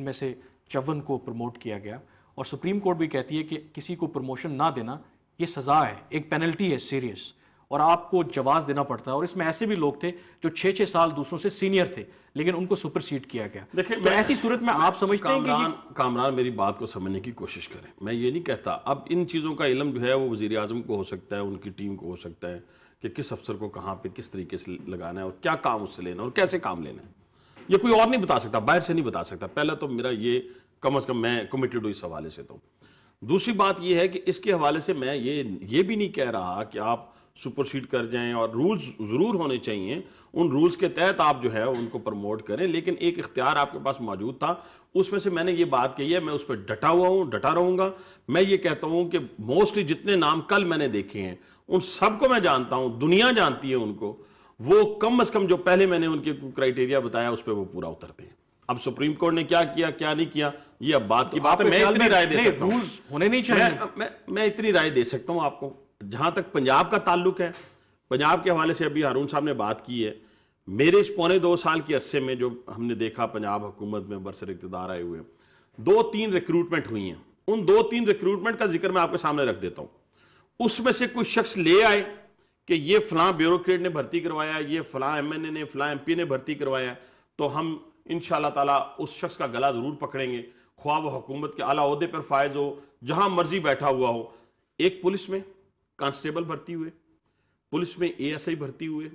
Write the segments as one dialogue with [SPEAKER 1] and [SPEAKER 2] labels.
[SPEAKER 1] میں سے 54 کو پروموٹ کیا گیا، اور سپریم کورٹ بھی کہتی ہے کہ کسی کو پروموشن نہ دینا یہ سزا ہے، ایک پینلٹی ہے سیریس، اور آپ کو جواز دینا پڑتا ہے. اور اس میں ایسے بھی لوگ تھے جو 6 سال دوسروں سے سینئر تھے لیکن ان کو سپرسیڈ کیا گیا. تو ایسی صورت میں آپ سمجھتے ہیں کہ
[SPEAKER 2] کامران میری بات کو سمجھنے کی کوشش کریں. میں یہ نہیں کہتا اب ان چیزوں کا علم جو ہے وہ وزیر اعظم کو ہو سکتا ہے، ان کی ٹیم کو ہو سکتا ہے کہ کس افسر کو کہاں پہ کس طریقے سے لگانا ہے اور کیا کام اس سے لینا ہے اور کیسے کام لینا ہے. یہ کوئی اور نہیں بتا سکتا، باہر سے نہیں بتا سکتا. پہلا تو میرا یہ کم از کم میں کمیٹڈ ہوں اس حوالے سے. تو دوسری بات یہ ہے کہ اس کے حوالے سے میں یہ بھی نہیں کہہ رہا کہ آپ سپرسیڈ کر جائیں، اور رولز ضرور ہونے چاہیے، ان رولز کے تحت آپ جو ہے ان کو پروموٹ کریں. لیکن ایک اختیار آپ کے پاس موجود تھا، اس میں سے میں نے یہ بات کہی ہے، میں اس پہ ڈٹا ہوا ہوں، ڈٹا رہوں گا. میں یہ کہتا ہوں کہ موسٹلی جتنے نام کل میں نے دیکھے ہیں ان سب کو میں جانتا ہوں، دنیا جانتی ہے ان کو. وہ کم از کم جو پہلے میں نے ان کے کرائیٹیریا بتایا اس پہ وہ پورا اترتے ہیں. اب سپریم کورٹ نے کیا کیا کیا نہیں کیا یہ اب بات کی بات ہے. میں اتنی رائے دے سکتا ہوں،
[SPEAKER 1] رولز ہونے نہیں چاہیے.
[SPEAKER 2] میں اتنی رائے دے سکتا ہوں آپ کو. جہاں تک پنجاب کا تعلق ہے، پنجاب کے حوالے سے ابھی ہارون صاحب نے بات کی ہے. میرے اس 1.25 سال کے عرصے میں جو ہم نے دیکھا پنجاب حکومت میں برسر اقتدار آئے ہوئے 2-3 ریکروٹمنٹ ہوئی ہیں. ان 2-3 ریکروٹمنٹ کا ذکر میں آپ کے سامنے رکھ دیتا ہوں. اس میں سے کوئی شخص لے آئے کہ یہ فلاں بیوروکریٹ نے بھرتی کروایا، یہ فلاں ایم این اے نے، فلاں ایم پی نے بھرتی کروایا، تو ہم انشاءاللہ تعالیٰ اس شخص کا گلا ضرور پکڑیں گے، خواہ وہ حکومت کے اعلیٰ عہدے پر فائز ہو، جہاں مرضی بیٹھا ہوا ہو. ایک پولیس میں کانسٹیبل بھرتی ہوئے، پولیس میں اے ایس آئی بھرتی ہوئے،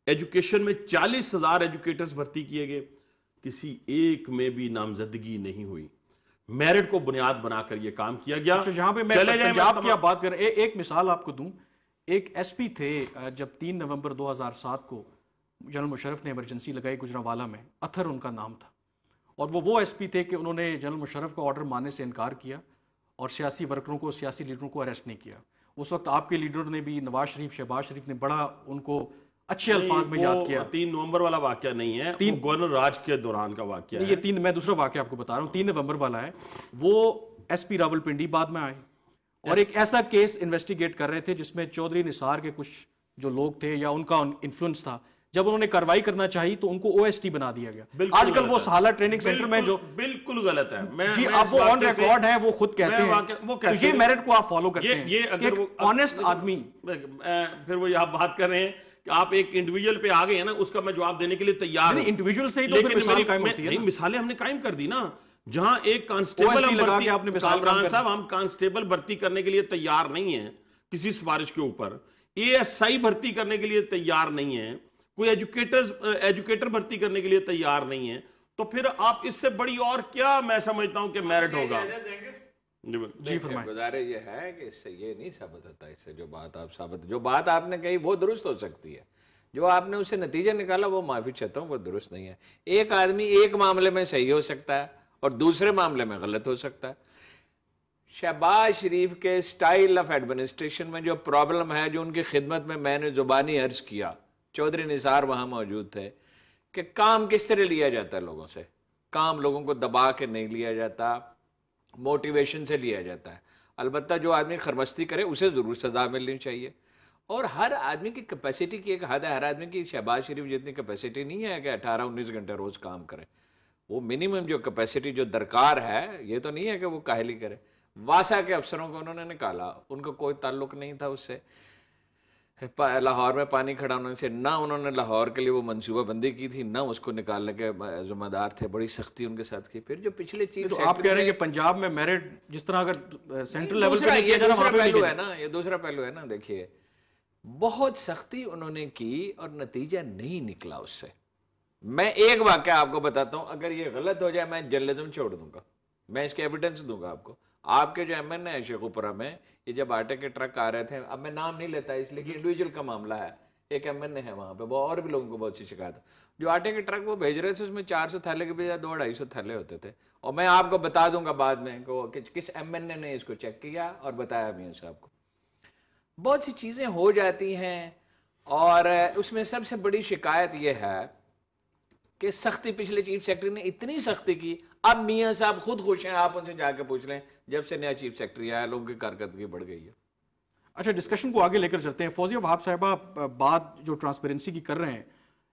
[SPEAKER 2] ایجوکیشن میں 40,000 ایجوکیٹرز بھرتی کیے گئے، کسی ایک میں بھی نامزدگی نہیں ہوئی. میرٹ کو بنیاد بنا کر یہ کام کیا گیا.
[SPEAKER 1] جہاں پہ میں پنجاب کی آپ بات کر رہے ہیں، ایک مثال آپ کو دوں. ایک ایس پی تھے جب 3 نومبر 2007 کو جنرل مشرف نے ایمرجنسی لگائی گجرانوالہ میں، اتھر ان کا نام تھا، اور وہ ایس پی تھے کہ انہوں نے جنرل مشرف کا آرڈر ماننے سے انکار کیا اور سیاسی ورکروں کو، سیاسی لیڈروں کو اریسٹ نہیں کیا. اس وقت آپ کے لیڈر نے بھی، نواز شریف، شہباز شریف نے بڑا ان کو اچھے الفاظ میں یاد کیا.
[SPEAKER 2] 3 نومبر والا واقعہ نہیں ہے، گورنر راج کے دوران کا واقعہ ہے.
[SPEAKER 1] یہ میں دوسرا واقعہ آپ کو بتا رہا ہوں، 3 نومبر والا ہے. وہ ایس پی راول پنڈی بعد میں آئے اور ایک ایسا کیس انویسٹیگیٹ کر رہے تھے جس میں چودھری نثار کے کچھ جو لوگ تھے یا ان کا انفلوئنس تھا. جب انہوں نے کارروائی کرنا چاہی تو ان کو او ایس ٹی بنا دیا گیا. آج کل وہ سالہ ٹریننگ سینٹر میں جو
[SPEAKER 2] بالکل غلط ہے.
[SPEAKER 1] جی اب وہ آن ریکارڈ ہے، وہ خود کہتے ہیں یہ میرٹ کو آپ فالو کرتے ہیں. یہ اگر وہ آنےسٹ آدمی،
[SPEAKER 2] پھر وہ آپ بات کر رہے ہیں کہ آپ ایک انڈیویجول پہ آ گئے ہیں نا، اس کا میں جواب دینے کے لیے تیار ہوں.
[SPEAKER 1] انڈیویجول سے ہی تو پھر مثال قائم ہوتی ہے.
[SPEAKER 2] نہیں، مثالیں ہم نے قائم کر دی نا. جہاں ایک کانسٹیبل کامران صاحب، ہم کانسٹیبل بھرتی کرنے کے لیے تیار نہیں ہیں کسی سفارش کے اوپر، اے ایس آئی بھرتی کرنے کے لیے تیار نہیں ہیں، کوئی ایجوکیٹر بھرتی کرنے کے لیے تیار نہیں ہے، تو پھر آپ اس سے بڑی اور کیا میں سمجھتا ہوں کہ میرٹ ہوگا.
[SPEAKER 1] جی فرمائیں.
[SPEAKER 3] گزارش یہ ہے کہ اس سے یہ نہیں ثابت ہوتا، اس سے جو بات آپ نے کہی وہ درست ہو سکتی ہے، جو آپ نے اس سے نتیجہ نکالا وہ معافی چاہتا ہوں وہ درست نہیں ہے. ایک آدمی ایک معاملے میں صحیح ہو سکتا ہے اور دوسرے معاملے میں غلط ہو سکتا ہے. شہباز شریف کے سٹائل آف ایڈمنسٹریشن میں جو پرابلم ہے، جو ان کی خدمت میں نے زبانی عرض کیا، چودھری نثار وہاں موجود تھے، کہ کام کس طرح لیا جاتا ہے لوگوں سے. کام لوگوں کو دبا کے نہیں لیا جاتا، موٹیویشن سے لیا جاتا ہے. البتہ جو آدمی خرمستی کرے اسے ضرور سزا ملنی چاہیے، اور ہر آدمی کی کیپیسٹی کی ایک حد ہے. ہر آدمی کی شہباز شریف جتنی کیپیسٹی نہیں ہے کہ 18-19 گھنٹے روز کام کرے. وہ منیمم جو کیپیسٹی جو درکار ہے، یہ تو نہیں ہے کہ وہ کاہلی کرے. واسا کے افسروں کو انہوں نے نکالا، ان کو کوئی تعلق نہیں تھا اس سے. لاہور میں پانی کھڑا ہونے سے نہ انہوں نے لاہور کے لیے وہ منصوبہ بندی کی تھی، نہ اس کو نکالنے کے ذمہ دار تھے. بڑی سختی ان کے ساتھ کی. پھر جو پچھلے چیز
[SPEAKER 1] تو آپ کہہ رہے ہیں کہ پنجاب میں میرٹ جس طرح اگر سینٹرل لیول پہ
[SPEAKER 3] یہ دوسرا پہلو ہے نا، یہ دوسرا پہلو ہے نا. دیکھیے بہت سختی انہوں نے کی اور نتیجہ نہیں نکلا اس سے. میں ایک واقعہ آپ کو بتاتا ہوں، اگر یہ غلط ہو جائے میں جرنلزم چھوڑ دوں گا، میں اس کے ایویڈنس دوں گا آپ کو. آپ کے جو ایم این اے ہے شیخوپورہ میں، یہ جب آٹے کے ٹرک آ رہے تھے، اب میں نام نہیں لیتا اس لیے کہ انڈیویجول کا معاملہ ہے، ایک ایم این اے ہے وہاں پہ، وہ اور بھی لوگوں کو بہت سی شکایت. جو آٹے کے ٹرک وہ بھیج رہے تھے اس میں 400 تھیلے کے بجائے 200-250 تھیلے ہوتے تھے. اور میں آپ کو بتا دوں گا بعد میں کہ کس ایم این اے نے اس کو چیک کیا اور بتایا میاں صاحب کو. بہت سی چیزیں ہو جاتی ہیں، اور اس میں سب سے بڑی شکایت یہ ہے کہ سختی پچھلے چیف سیکرٹری نے اتنی سختی کی. اب میاں صاحب خود خوش ہیں، آپ ان سے جا کے پوچھ لیں، جب سے نیا چیف سیکرٹری آیا لوگوں کی کارکردگی بڑھ گئی ہے.
[SPEAKER 1] اچھا ڈسکشن کو آگے لے کر چلتے ہیں. فوزیہ وہاب صاحبہ بات جو ٹرانسپیرنسی کی کر رہے ہیں،